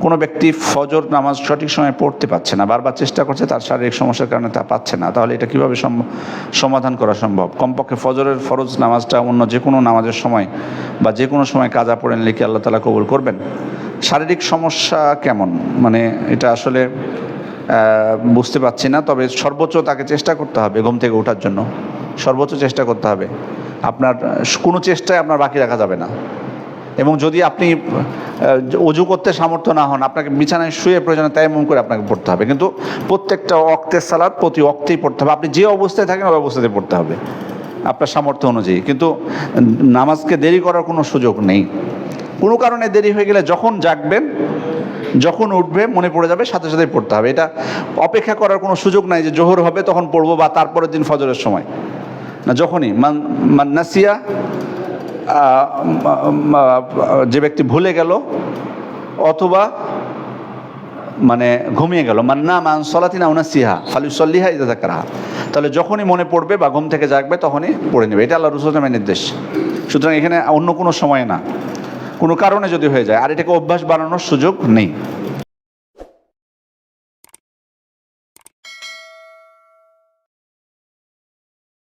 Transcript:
কোনো ব্যক্তি ফজর নামাজ সঠিক সময়ে পড়তে পারছে না, বারবার চেষ্টা করছে, তার শারীরিক সমস্যার কারণে তা পাচ্ছে না, তাহলে এটা কীভাবে সমাধান করা সম্ভব? কমপক্ষে ফজরের ফরজ নামাজটা অন্য যে কোনো নামাজের সময় বা যে কোনো সময় কাজা পড়ে নিলে কি আল্লাহ তাআলা কবুল করবেন? শারীরিক সমস্যা কেমন, মানে এটা আসলে বুঝতে পারছি না। তবে সর্বোচ্চ তাকে চেষ্টা করতে হবে ঘুম থেকে ওঠার জন্য, সর্বোচ্চ চেষ্টা করতে হবে। আপনার কোনো চেষ্টায় আপনার বাকি রাখা যাবে না। এবং যদি আপনি ওযু করতে সামর্থ্য না হন, আপনাকে বিছানায় শুয়ে প্রয়োজনে তায়াম্মুম করে আপনাকে পড়তে হবে, কিন্তু প্রত্যেকটা ওয়াক্তের সালাত প্রতি ওয়াক্তেই পড়তে হবে। আপনি যে অবস্থায় থাকেন ওই অবস্থাতে পড়তে হবে আপনার সামর্থ্য অনুযায়ী, কিন্তু নামাজকে দেরি করার কোনো সুযোগ নেই। কোনো কারণে দেরি হয়ে গেলে যখন জাগবেন, যখন উঠবে মনে পড়ে যাবে, সাথে সাথে পড়তে হবে। এটা অপেক্ষা করার কোনো সুযোগ নাই যে জোহর হবে তখন পড়বো বা তারপরের দিন ফজরের সময় না, যখনই মান নাসিয়া, যে ব্যক্তি ভুলে গেল অথবা মানে ঘুমিয়ে গেল, মান্না মান সলাতিনা উনাসিহা ফালিউসাল্লিহা ইযা যাকারাহা, তাহলে যখনই মনে পড়বে বা ঘুম থেকে জাগবে তখনই পড়ে নেবে। এটা আল্লাহ রাসূলের নির্দেশ। সুতরাং এখানে অন্য কোনো সময় না, কোনো কারণে যদি হয়ে যায়, আর এটাকে অভ্যাস বানানোর সুযোগ নেই।